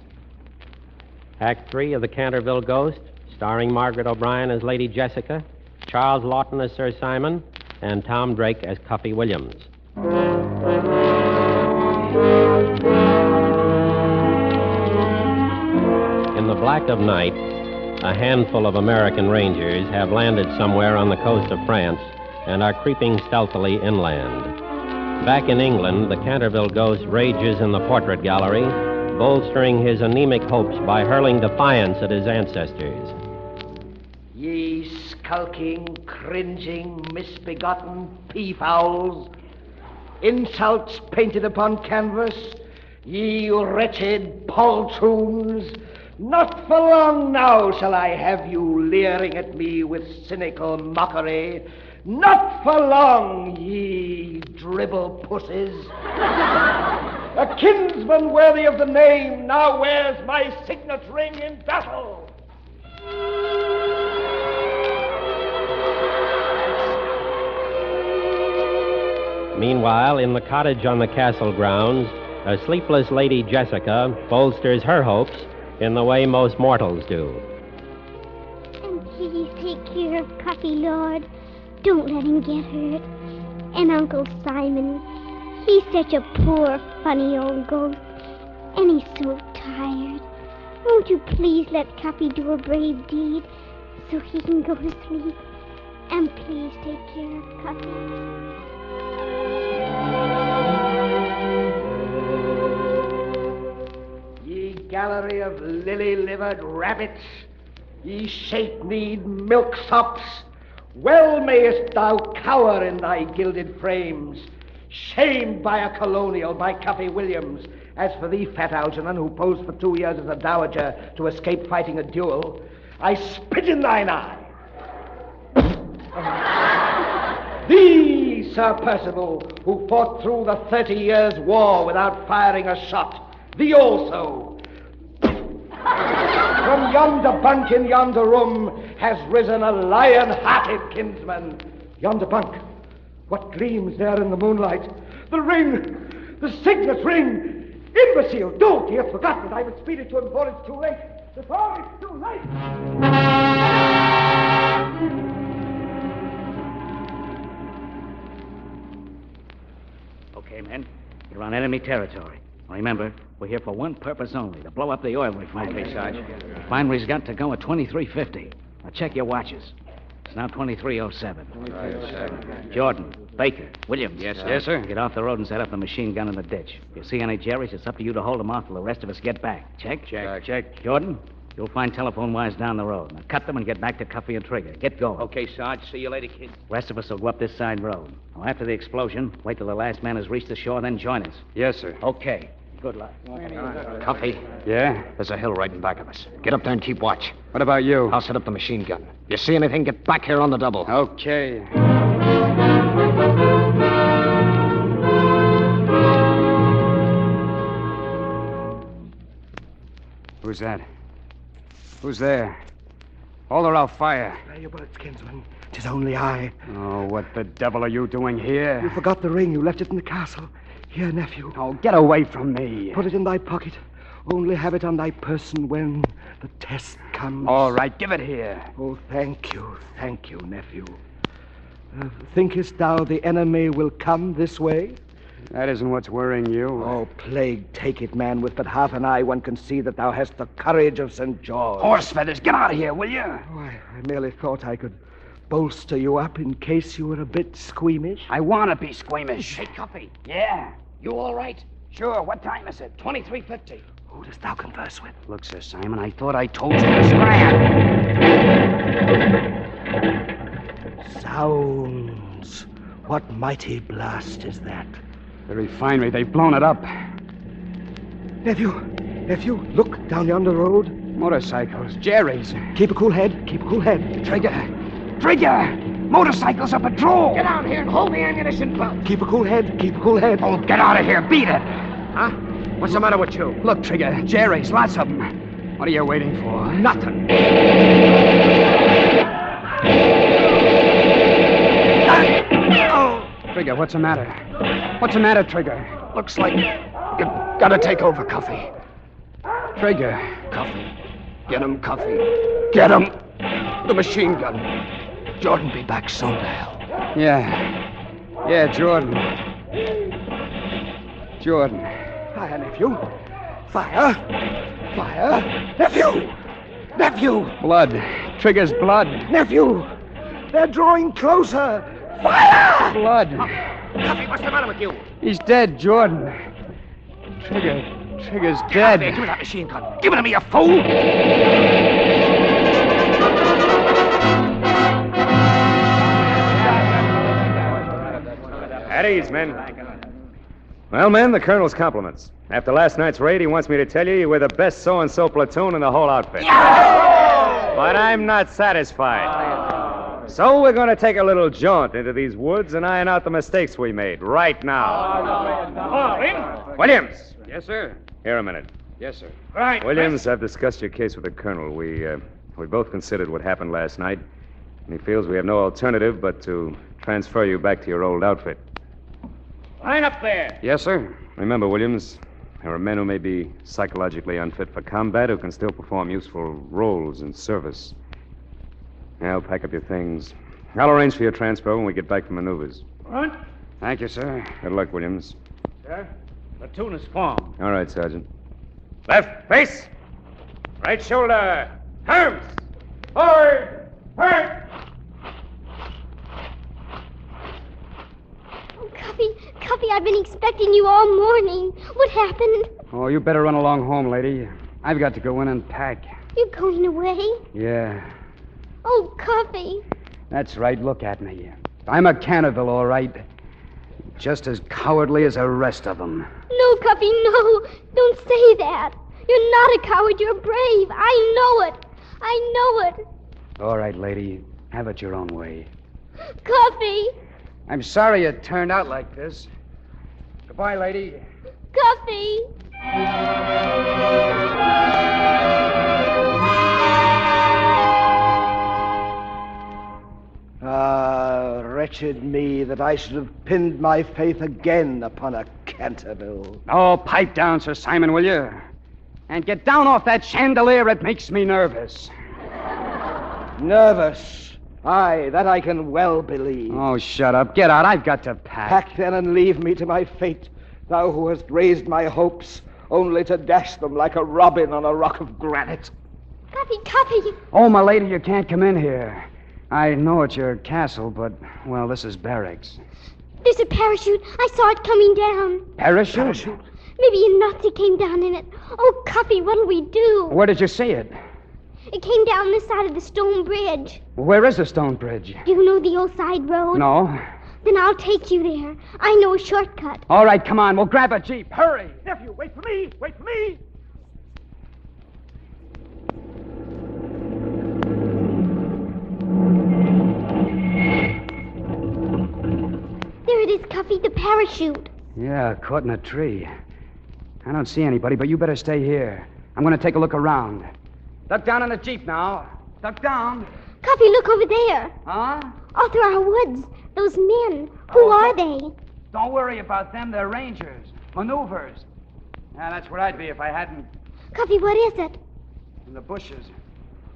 Act 3 of the Canterville Ghost, starring Margaret O'Brien as Lady Jessica, Charles Laughton as Sir Simon, and Tom Drake as Cuffy Williams. In the black of night, a handful of American Rangers have landed somewhere on the coast of France and are creeping stealthily inland. Back in England, the Canterville Ghost rages in the portrait gallery, bolstering his anemic hopes by hurling defiance at his ancestors. Ye skulking, cringing, misbegotten peafowls, insults painted upon canvas, ye wretched poltroons, not for long now shall I have you leering at me with cynical mockery. Not for long, ye dribble pussies. A kinsman worthy of the name now wears my signet ring in battle. Meanwhile, in the cottage on the castle grounds, a sleepless Lady Jessica bolsters her hopes in the way most mortals do. And please take care of Cuffy, Lord. Don't let him get hurt. And Uncle Simon, he's such a poor, funny old ghost. And he's so tired. Won't you please let Cuffy do a brave deed so he can go to sleep? And please take care of Cuffy. Ye gallery of lily-livered rabbits, ye shape-kneed milksops, well mayest thou cower in thy gilded frames, shamed by a colonial, by Cuffy Williams. As for thee, fat Algernon, who posed for 2 years as a dowager to escape fighting a duel, I spit in thine eye. Thee, Sir Percival, who fought through the 30 years' war without firing a shot, thee also. From yonder bunk in yonder room has risen a lion-hearted kinsman. Yonder bunk, what gleams there in the moonlight? The ring! The signet ring! Imbecile! Don't! He has forgotten it. I must speed it to him before it's too late. Before it's too late! Okay, men. You're on enemy territory. Remember, we're here for one purpose only, to blow up the oil refinery. Okay, Sarge. The refinery's got to go at 2350. Now check your watches. It's now 2307. Jordan, Baker, Williams. Yes, sir. Yes, sir. Get off the road and set up the machine gun in the ditch. If you see any Jerry's, it's up to you to hold them off till the rest of us get back. Check? Check. Jordan, you'll find telephone wires down the road. Now cut them and get back to Cuffy and Trigger. Get going. Okay, Sarge. See you later, kid. Rest of us will go up this side road. Now, after the explosion, wait till the last man has reached the shore, then join us. Yes, sir. Okay. Good luck. Cuffy. Yeah? There's a hill right in back of us. Get up there and keep watch. What about you? I'll set up the machine gun. You see anything, get back here on the double. Okay. Who's that? Who's there? All are out fire. Spare your bullets, kinsman. 'Tis only I. Oh, what the devil are you doing here? You forgot the ring. You left it in the castle. Here, nephew. Oh, get away from me. Put it in thy pocket. Only have it on thy person when the test comes. All right, give it here. Oh, thank you, nephew. Thinkest thou the enemy will come this way? That isn't what's worrying you. Oh, plague take it, man. With but half an eye, one can see that thou hast the courage of St. George. Horse feathers, get out of here, will you? Oh, I merely thought I could bolster you up in case you were a bit squeamish. I want to be squeamish. Hey, Cuffy. Yeah. You all right? Sure. What time is it? 2350. Who dost thou converse with? Look, Sir Simon, I thought I told you to scram. Sounds. What mighty blast is that? The refinery, they've blown it up. Nephew, look down yonder road. Motorcycles, Jerry's. Keep a cool head. Trigger! Motorcycles are patrol! Get out here and hold the ammunition belt. Keep a cool head. Oh, get out of here, beat it! Huh? What's the matter with you? Look, Trigger, Jerry's, lots of them. What are you waiting for? Nothing. Trigger, what's the matter? What's the matter, Trigger? Looks like you gotta take over, Cuffy. Trigger. Cuffy. Get him, Cuffy. Get him. The machine gun. Jordan be back soon to help. Yeah, Jordan. Fire, nephew. Fire. Nephew. Blood. Trigger's blood. Nephew. They're drawing closer. Fire! Blood. Cuffy, what's the matter with you? He's dead, Jordan. Trigger's Get out of dead. there. Give me that machine gun. Give it to me, you fool. At ease, men. Well, men, the colonel's compliments. After last night's raid, he wants me to tell you we're the best so-and-so platoon in the whole outfit. But I'm not satisfied. So we're going to take a little jaunt into these woods and iron out the mistakes we made right now. Williams! Yes, sir. Here a minute. Yes, sir. Right. Williams, I've discussed your case with the colonel. We both considered what happened last night, and he feels we have no alternative but to transfer you back to your old outfit. Line up there. Yes, sir. Remember, Williams, there are men who may be psychologically unfit for combat who can still perform useful roles in service. Now, pack up your things. I'll arrange for your transfer when we get back from maneuvers. Front. Thank you, sir. Good luck, Williams. Sir, platoon is formed. All right, Sergeant. Left face. Right shoulder. Arms. Forward. Hurt. Oh, Cuffy, I've been expecting you all morning. What happened? Oh, you better run along home, lady. I've got to go in and pack. You're going away? Yeah, Oh, Cuffy. that's right. Look at me. I'm a Canterville, all right. Just as cowardly as the rest of them. No, Cuffy, no. Don't say that. You're not a coward. You're brave. I know it. All right, lady. Have it your own way. Cuffy. I'm sorry it turned out like this. Goodbye, lady. Cuffy. Ah, wretched me that I should have pinned my faith again upon a Canterville. Oh, pipe down, Sir Simon, will you? And get down off that chandelier. It makes me nervous. Nervous? Aye, that I can well believe. Oh, shut up. Get out. I've got to pack. Pack then and leave me to my fate. Thou who hast raised my hopes, only to dash them like a robin on a rock of granite. Cuffy. Oh, my lady, you can't come in here. I know it's your castle, but, well, this is barracks. There's a parachute. I saw it coming down. Parachute? Maybe a Nazi came down in it. Oh, Cuffy, what'll we do? Where did you see it? It came down this side of the stone bridge. Where is the stone bridge? Do you know the old side road? No. Then I'll take you there. I know a shortcut. All right, come on. We'll grab a jeep. Hurry. Nephew, wait for me. Wait for me. There it is, Cuffy, the parachute. Yeah, caught in a tree. I don't see anybody, but you better stay here. I'm going to take a look around. Duck down in the jeep now. Duck down. Cuffy, look over there. Huh? All through our woods. Those men. Who are they? Don't worry about them. They're rangers. Maneuvers. Yeah, that's where I'd be if I hadn't... Cuffy, what is it? In the bushes.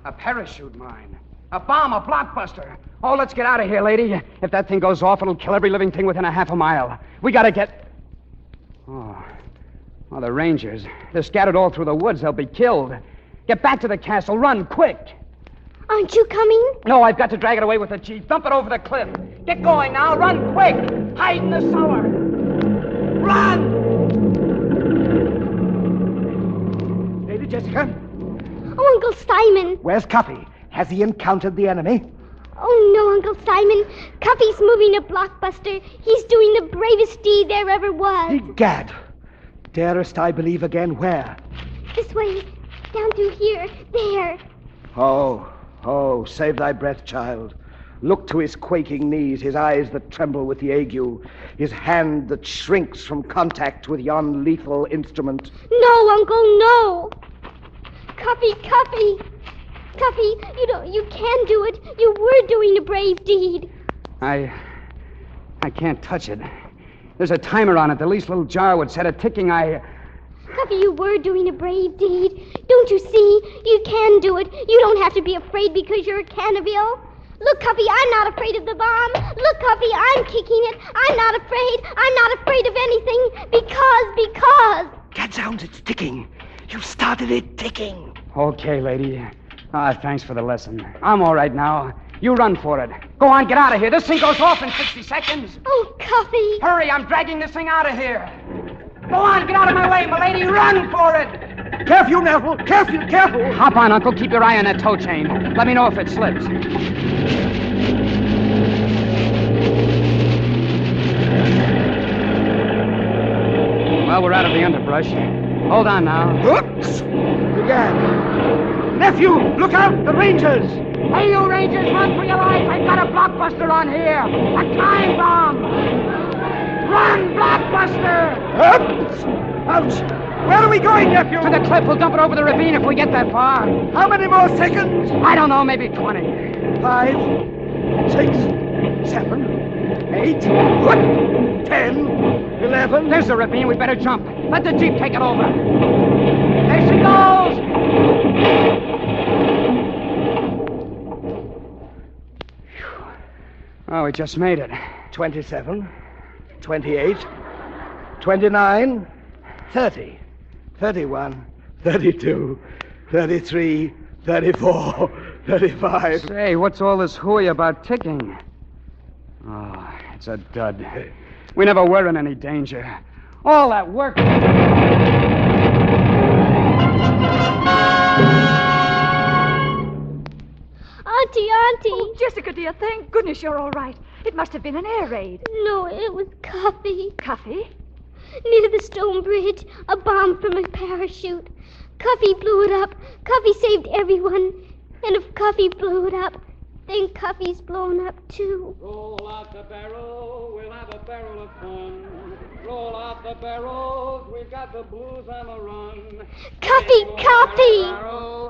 A parachute mine. A bomb, a blockbuster. Oh, let's get out of here, lady. If that thing goes off, it'll kill every living thing within a half a mile. We gotta get... Oh, well, the rangers. They're scattered all through the woods. They'll be killed. Get back to the castle. Run, quick. Aren't you coming? No, I've got to drag it away with the jeep. Dump it over the cliff. Get going now. Run, quick. Hide in the cellar. Run! Lady Jessica? Oh, Uncle Simon. Where's Cuffy? Has he encountered the enemy? Oh, no, Uncle Simon. Cuffy's moving a blockbuster. He's doing the bravest deed there ever was. Egad. Darest I believe again where? This way. Down through here. There. Oh, save thy breath, child. Look to his quaking knees, his eyes that tremble with the ague, his hand that shrinks from contact with yon lethal instrument. No, Uncle, no. Cuffy. Cuffy, you can do it. You were doing a brave deed. I can't touch it. There's a timer on it. The least little jar would set it ticking. Cuffy, you were doing a brave deed. Don't you see? You can do it. You don't have to be afraid because you're a Canterville. Look, Cuffy, I'm not afraid of the bomb. Look, Cuffy, I'm kicking it. I'm not afraid. I'm not afraid of anything because... Gadzounds, it's ticking. You started it ticking. Okay, lady. Thanks for the lesson. I'm all right now. You run for it. Go on, get out of here. This thing goes off in 60 seconds. Oh, Cuffy. Hurry, I'm dragging this thing out of here. Go on, get out of my way, my lady. Run for it. Careful, Neville. Careful. Hop on, Uncle. Keep your eye on that tow chain. Let me know if it slips. Well, we're out of the underbrush. Hold on now. Oops! Begin. Nephew, look out! The Rangers! Hey, you Rangers, run for your life! I've got a blockbuster on here! A time bomb! Run, blockbuster! Oops! Ouch! Where are we going, nephew? To the cliff. We'll dump it over the ravine if we get that far. How many more seconds? I don't know, maybe 20. 5, 6, 7, 8, 10, 11. There's the ravine. We better jump. Let the jeep take it over. There she goes! Oh, we just made it. 27, 28, 29, 30, 31, 32, 33, 34, 35. Say, what's all this hooey about ticking? Oh, it's a dud. We never were in any danger. All that work... Auntie! Oh, Jessica, dear, thank goodness you're all right. It must have been an air raid. No, it was Cuffy. Cuffy? Near the stone bridge, a bomb from a parachute. Cuffy blew it up. Cuffy saved everyone. And if Cuffy blew it up, then Cuffy's blown up too. Roll out the barrel, we'll have a barrel of fun. Roll out the barrels, we've got the blues on the run. Cuffy!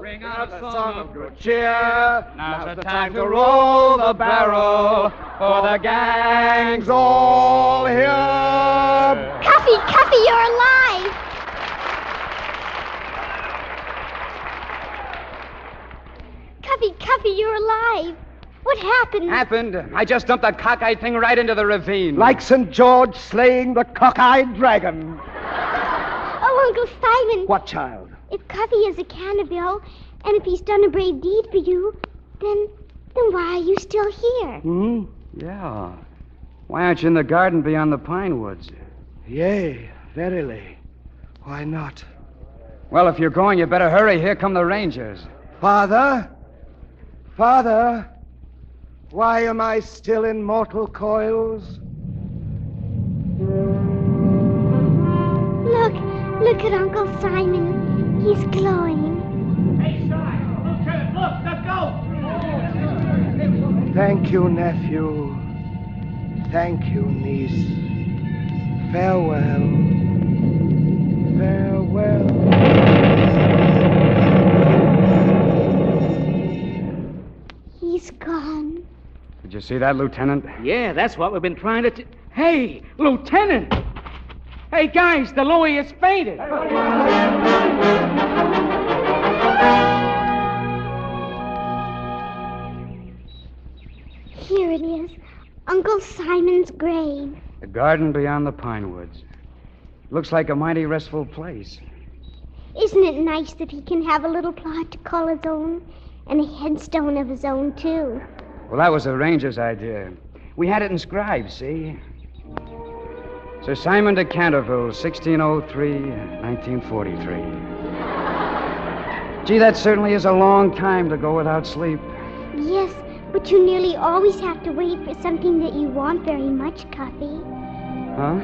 Ring out a song of good cheer. Now's the time to roll the barrel. for the gang's all here. Cuffy, Cuffy, you're alive! Cuffy, Cuffy, you're alive. What happened? Happened? I just dumped that cockeyed thing right into the ravine. Like St. George slaying the cockeyed dragon. Oh, Uncle Simon. What, child? If Cuffy is a Canterville, and if he's done a brave deed for you, then why are you still here? Yeah. Why aren't you in the garden beyond the pine woods? Yea, verily. Why not? Well, if you're going, you better hurry. Here come the Rangers. Father? Father? Why am I still in mortal coils? Look at Uncle Simon. He's glowing. Hey, Si! Lieutenant, look, the ghost! Thank you, nephew. Thank you, niece. Farewell. Farewell. He's gone. Did you see that, Lieutenant? Yeah, that's what we've been trying to... Hey, Lieutenant! Hey, guys, the Louie has fainted. Here it is. Uncle Simon's grave. The garden beyond the pine woods. Looks like a mighty restful place. Isn't it nice that he can have a little plot to call his own? And a headstone of his own, too. Well, that was the Ranger's idea. We had it inscribed, see? Sir Simon de Canterville, 1603, 1943. Gee, that certainly is a long time to go without sleep. Yes, but you nearly always have to wait for something that you want very much, Cuffy. Huh?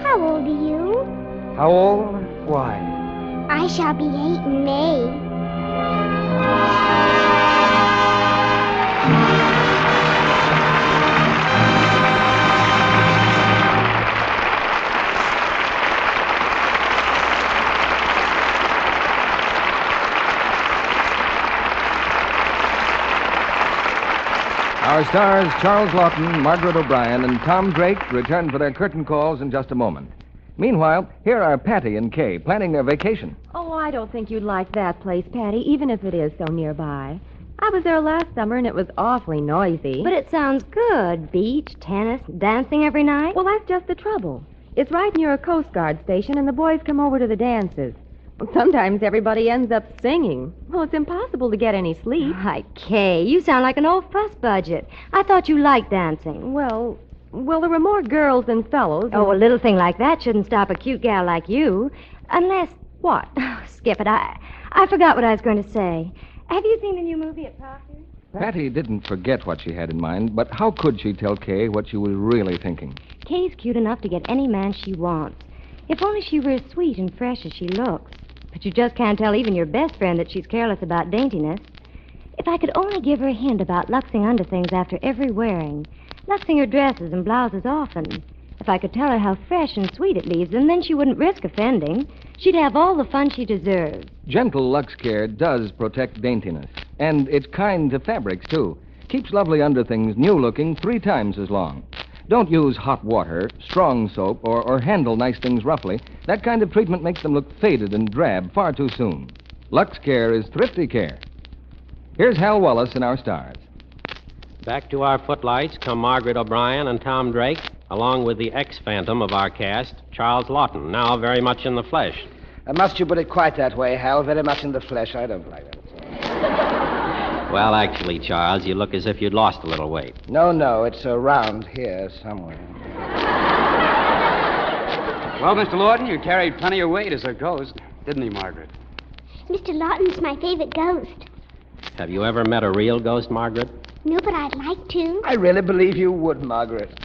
How old are you? How old? Why? I shall be 8 in May. Our stars, Charles Laughton, Margaret O'Brien, and Tom Drake, return for their curtain calls in just a moment. Meanwhile, here are Patty and Kay planning their vacation. Oh, I don't think you'd like that place, Patty, even if it is so nearby. I was there last summer, and it was awfully noisy. But it sounds good. Beach, tennis, dancing every night. Well, that's just the trouble. It's right near a Coast Guard station, and the boys come over to the dances. Sometimes everybody ends up singing. Well, it's impossible to get any sleep. Hi, Kay, you sound like an old fuss budget. I thought you liked dancing. Well, there were more girls than fellows. Oh, a little thing like that shouldn't stop a cute gal like you. Unless... What? Oh, skip it. I forgot what I was going to say. Have you seen the new movie at Proctor's? Patty didn't forget what she had in mind, but how could she tell Kay what she was really thinking? Kay's cute enough to get any man she wants. If only she were as sweet and fresh as she looks. But you just can't tell even your best friend that she's careless about daintiness. If I could only give her a hint about luxing underthings after every wearing, luxing her dresses and blouses often. If I could tell her how fresh and sweet it leaves them, then she wouldn't risk offending. She'd have all the fun she deserves. Gentle Lux Care does protect daintiness, and it's kind to fabrics, too. Keeps lovely underthings new-looking 3 times as long. Don't use hot water, strong soap, or handle nice things roughly. That kind of treatment makes them look faded and drab far too soon. Lux Care is thrifty care. Here's Hal Wallace in our stars. Back to our footlights come Margaret O'Brien and Tom Drake, along with the ex-phantom of our cast, Charles Laughton, now very much in the flesh. Must you put it quite that way, Hal? Very much in the flesh. I don't like that. Well, actually, Charles, you look as if you'd lost a little weight. No, it's around here somewhere. Well, Mr. Laughton, you carried plenty of weight as a ghost, didn't he, Margaret? Mr. Laughton's my favorite ghost. Have you ever met a real ghost, Margaret? No, but I'd like to. I really believe you would, Margaret.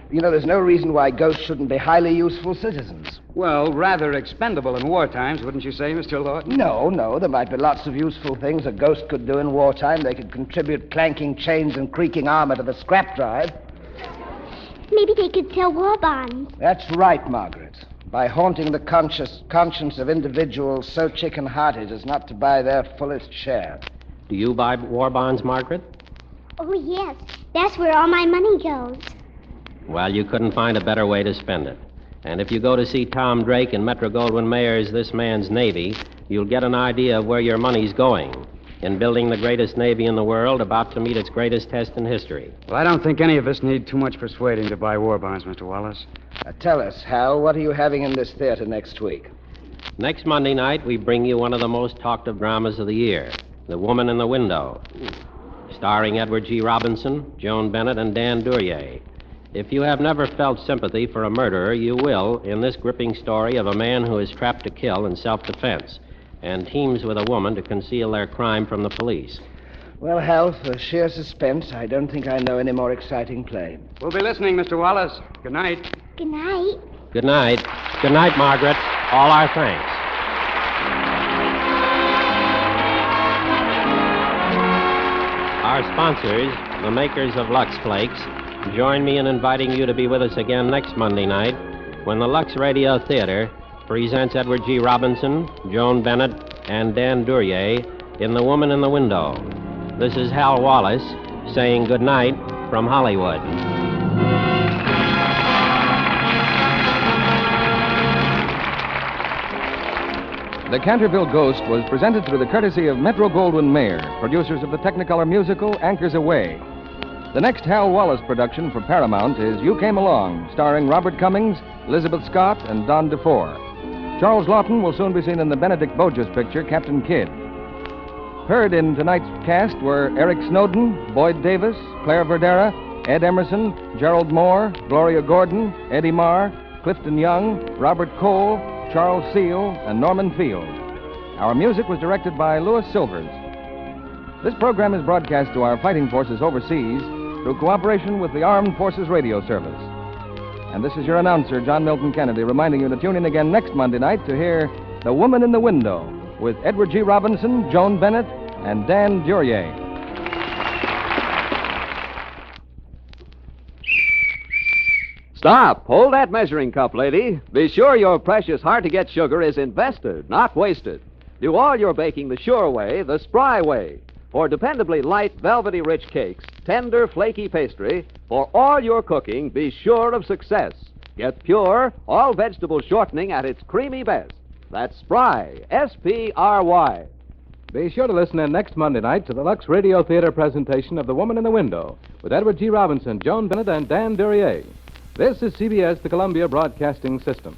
You know, there's no reason why ghosts shouldn't be highly useful citizens. Well, rather expendable in war times, wouldn't you say, Mr. Laughton? No. There might be lots of useful things a ghost could do in wartime. They could contribute clanking chains and creaking armor to the scrap drive. Maybe they could sell war bonds. That's right, Margaret. By haunting the conscience of individuals so chicken-hearted as not to buy their fullest share. Do you buy war bonds, Margaret? Oh, yes. That's where all my money goes. Well, you couldn't find a better way to spend it. And if you go to see Tom Drake in Metro-Goldwyn-Mayer's This Man's Navy, you'll get an idea of where your money's going in building the greatest navy in the world, about to meet its greatest test in history. Well, I don't think any of us need too much persuading to buy war bonds, Mr. Wallace. Tell us, Hal, what are you having in this theater next week? Next Monday night, we bring you one of the most talked-of dramas of the year, The Woman in the Window, starring Edward G. Robinson, Joan Bennett, and Dan Duryea. If you have never felt sympathy for a murderer, you will in this gripping story of a man who is trapped to kill in self-defense and teams with a woman to conceal their crime from the police. Well, Hal, for sheer suspense, I don't think I know any more exciting play. We'll be listening, Mr. Wallace. Good night. Good night. Good night. Good night, Margaret. All our thanks. Our sponsors, the makers of Lux Flakes, join me in inviting you to be with us again next Monday night when the Lux Radio Theater presents Edward G. Robinson, Joan Bennett, and Dan Duryea in The Woman in the Window. This is Hal Wallace saying good night from Hollywood. The Canterville Ghost was presented through the courtesy of Metro-Goldwyn-Mayer, producers of the Technicolor musical Anchors Aweigh. The next Hal Wallace production for Paramount is You Came Along, starring Robert Cummings, Elizabeth Scott, and Don DeFore. Charles Laughton will soon be seen in the Benedict Boge's picture, Captain Kidd. Heard in tonight's cast were Eric Snowden, Boyd Davis, Claire Verdera, Ed Emerson, Gerald Moore, Gloria Gordon, Eddie Marr, Clifton Young, Robert Cole, Charles Seal, and Norman Field. Our music was directed by Louis Silvers. This program is broadcast to our fighting forces overseas through cooperation with the Armed Forces Radio Service. And this is your announcer, John Milton Kennedy, reminding you to tune in again next Monday night to hear The Woman in the Window with Edward G. Robinson, Joan Bennett, and Dan Duryea. Stop! Hold that measuring cup, lady. Be sure your precious hard-to-get sugar is invested, not wasted. Do all your baking the sure way, the spry way. For dependably light, velvety rich cakes, tender, flaky pastry, for all your cooking, be sure of success. Get pure, all-vegetable shortening at its creamy best. That's Spry, S-P-R-Y. Be sure to listen in next Monday night to the Lux Radio Theater presentation of The Woman in the Window with Edward G. Robinson, Joan Bennett, and Dan Duryea. This is CBS, the Columbia Broadcasting System.